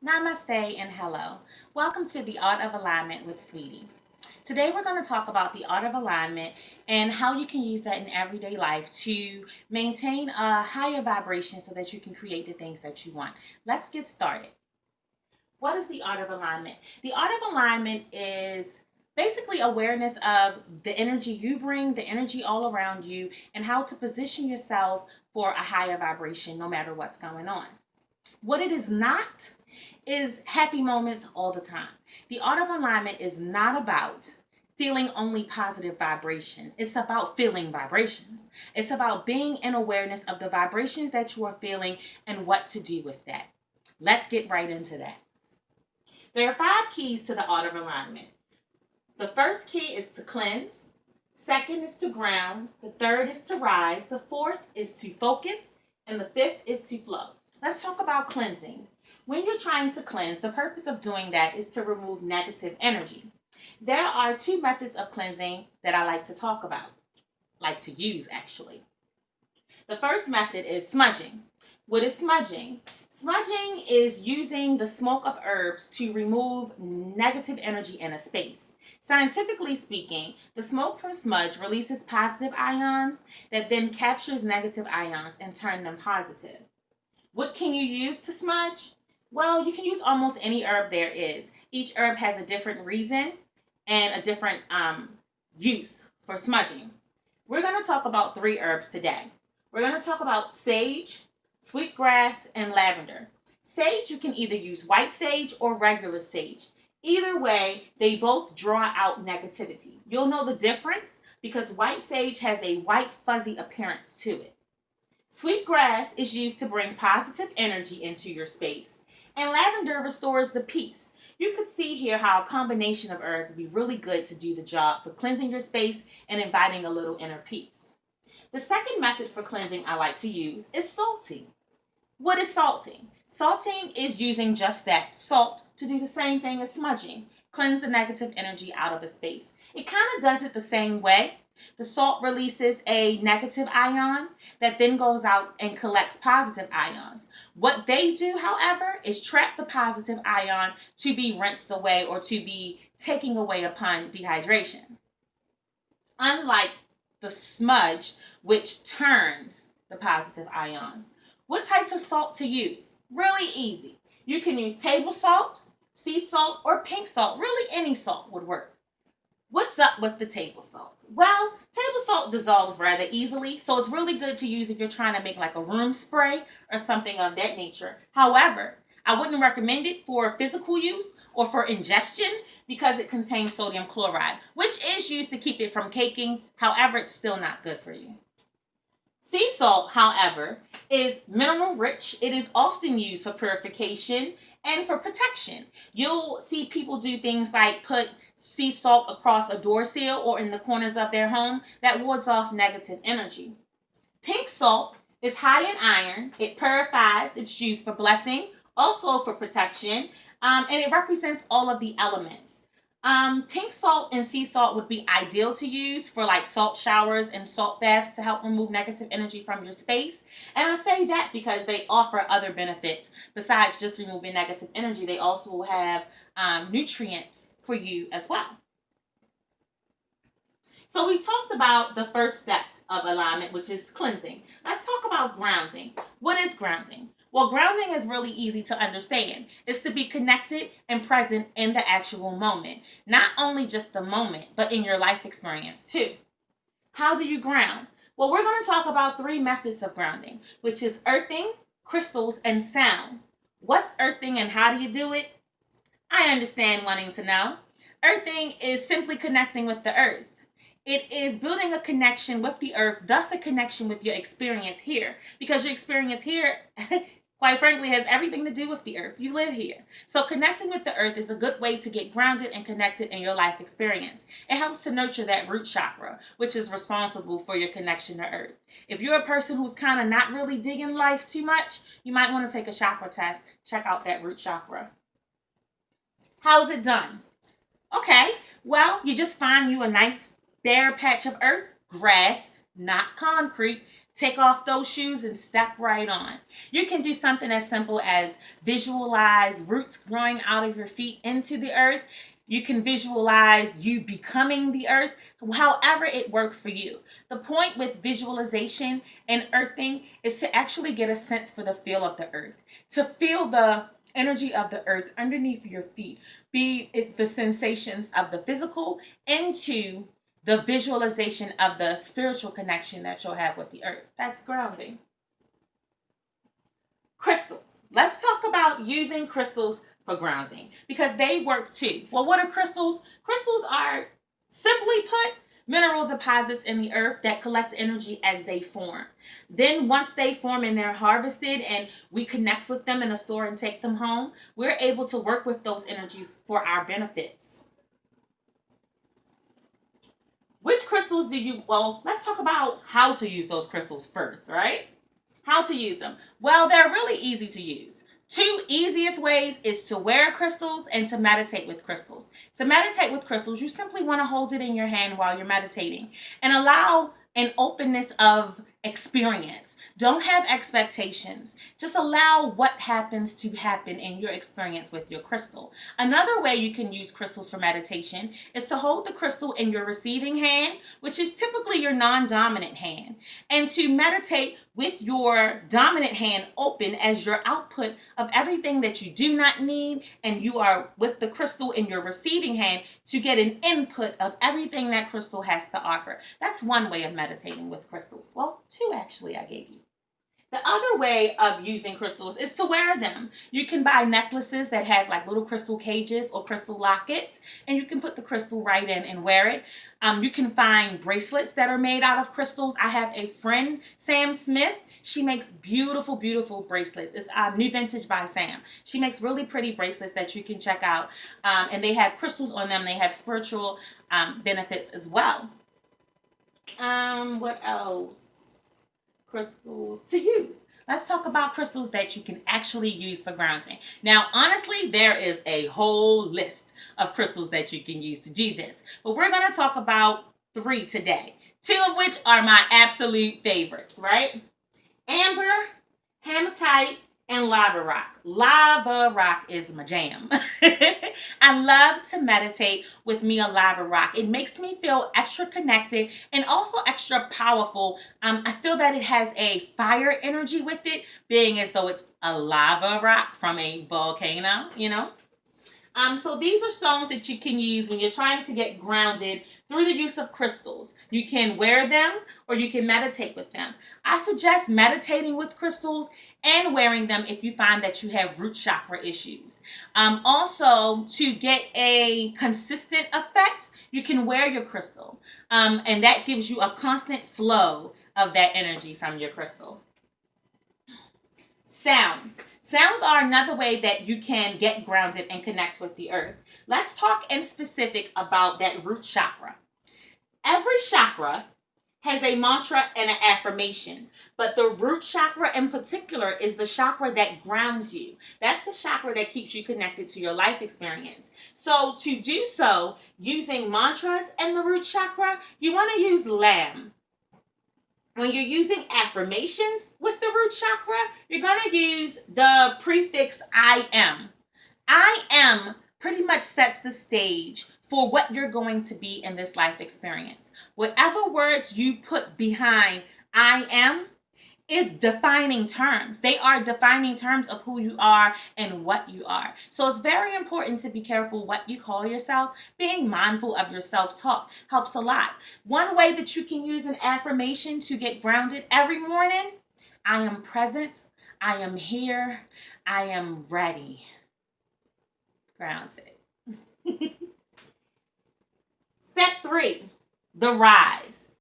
Namaste and hello. Welcome to the Art of Alignment with Sweetie. Today we're going to talk about the art of alignment and how you can use that in everyday life to maintain a higher vibration so that you can create the things that you want. Let's get started. What is the art of alignment? The art of alignment is basically awareness of the energy you bring, the energy all around you, and how to position yourself for a higher vibration no matter what's going on. What it is not is happy moments all the time. The art of alignment is not about feeling only positive vibration. It's about feeling vibrations. It's about being in awareness of the vibrations that you are feeling and what to do with that. Let's get right into that. There are 5 keys to the art of alignment. The first key is to cleanse. Second is to ground. The third is to rise. The fourth is to focus. And the fifth is to flow. Let's talk about cleansing. When you're trying to cleanse, the purpose of doing that is to remove negative energy. There are 2 methods of cleansing that I like to talk about, like to use actually. The first method is smudging. What is smudging? Smudging is using the smoke of herbs to remove negative energy in a space. Scientifically speaking, the smoke from smudge releases positive ions that then captures negative ions and turn them positive. What can you use to smudge? Well, you can use almost any herb there is. Each herb has a different reason and a different use for smudging. We're going to talk about 3 herbs today. We're going to talk about sage, sweetgrass, and lavender. Sage, you can either use white sage or regular sage. Either way, they both draw out negativity. You'll know the difference because white sage has a white fuzzy appearance to it. Sweetgrass is used to bring positive energy into your space, and lavender restores the peace. You could see here how a combination of herbs would be really good to do the job for cleansing your space and inviting a little inner peace. The second method for cleansing I like to use is salting. What is salting? Salting is using just that, salt, to do the same thing as smudging, cleanse the negative energy out of a space. It kind of does it the same way. The salt releases a negative ion that then goes out and collects positive ions. What they do, however, is trap the positive ion to be rinsed away or to be taken away upon dehydration. Unlike the smudge, which turns the positive ions. What types of salt to use? Really easy. You can use table salt, sea salt, or pink salt. Really, any salt would work. What's up with the table salt? Well, table salt dissolves rather easily, so it's really good to use if you're trying to make like a room spray or something of that nature. However, I wouldn't recommend it for physical use or for ingestion because it contains sodium chloride, which is used to keep it from caking. However, it's still not good for you. Sea salt, however, is mineral rich. It is often used for purification and for protection. You'll see people do things like put sea salt across a door seal or in the corners of their home that wards off negative energy. Pink salt is high in iron. It purifies. It's used for blessing, also for protection, and it represents all of the elements. Pink salt and sea salt would be ideal to use for like salt showers and salt baths to help remove negative energy from your space. And I say that because they offer other benefits besides just removing negative energy. They also have nutrients for you as well. So we talked about the first step of alignment, which is cleansing. Let's talk about grounding. What is grounding? Well, grounding is really easy to understand. It's to be connected and present in the actual moment. Not only just the moment, but in your life experience too. How do you ground? Well, we're going to talk about 3 methods of grounding, which is earthing, crystals, and sound. What's earthing and how do you do it? I understand wanting to know. Earthing is simply connecting with the earth. It is building a connection with the earth, thus a connection with your experience here. Because your experience here, quite frankly, has everything to do with the earth. You live here. So connecting with the earth is a good way to get grounded and connected in your life experience. It helps to nurture that root chakra, which is responsible for your connection to earth. If you're a person who's kind of not really digging life too much, you might want to take a chakra test. Check out that root chakra. How's it done? Okay, well, you just find you a nice bare patch of earth, grass, not concrete. Take off those shoes and step right on. You can do something as simple as visualize roots growing out of your feet into the earth. You can visualize you becoming the earth, however it works for you. The point with visualization and earthing is to actually get a sense for the feel of the earth, to feel the energy of the earth underneath your feet, be it the sensations of the physical into the visualization of the spiritual connection that you'll have with the earth. That's grounding. Crystals. Let's talk about using crystals for grounding because they work too. Well, what are crystals? Crystals are, simply put, mineral deposits in the earth that collect energy as they form. Then once they form and they're harvested and we connect with them in a store and take them home, we're able to work with those energies for our benefits. Which crystals do you, well, let's talk about how to use those crystals first, right? How to use them. Well, they're really easy to use. Two easiest ways is to wear crystals and to meditate with crystals. To meditate with crystals, you simply want to hold it in your hand while you're meditating and allow an openness of experience. Don't have expectations. Just allow what happens to happen in your experience with your crystal. Another way you can use crystals for meditation is to hold the crystal in your receiving hand, which is typically your non-dominant hand, and to meditate with your dominant hand open as your output of everything that you do not need, and you are with the crystal in your receiving hand to get an input of everything that crystal has to offer. That's one way of meditating with crystals. Well, two actually I gave you. The other way of using crystals is to wear them. You can buy necklaces that have like little crystal cages or crystal lockets, and you can put the crystal right in and wear it. You can find bracelets that are made out of crystals. I have a friend, Sam Smith. She makes beautiful, beautiful bracelets. It's New Vintage by Sam. She makes really pretty bracelets that you can check out, and they have crystals on them. They have spiritual benefits as well. What else? Crystals to use. Let's talk about crystals that you can actually use for grounding. Now, honestly, there is a whole list of crystals that you can use to do this, but we're going to talk about 3 today, 2 of which are my absolute favorites, right? Amber, hematite, and lava rock. Lava rock is my jam. I love to meditate with me a lava rock. It makes me feel extra connected and also extra powerful. I feel that it has a fire energy with it, being as though it's a lava rock from a volcano, you know? So these are stones that you can use when you're trying to get grounded through the use of crystals. You can wear them or you can meditate with them. I suggest meditating with crystals and wearing them if you find that you have root chakra issues. Also, to get a consistent effect, you can wear your crystal, and that gives you a constant flow of that energy from your crystal. Sounds. Sounds are another way that you can get grounded and connect with the earth. Let's talk in specific about that root chakra. Every chakra has a mantra and an affirmation, but the root chakra in particular is the chakra that grounds you. That's the chakra that keeps you connected to your life experience. So to do so, using mantras and the root chakra, you want to use Lam. When you're using affirmations with the root chakra, you're going to use the prefix I am. I am pretty much sets the stage for what you're going to be in this life experience. Whatever words you put behind I am is defining terms. They are defining terms of who you are and what you are. So it's very important to be careful what you call yourself. Being mindful of your self-talk helps a lot. One way that you can use an affirmation to get grounded every morning: I am present, I am here, I am ready. Grounded. Step 3, the rise.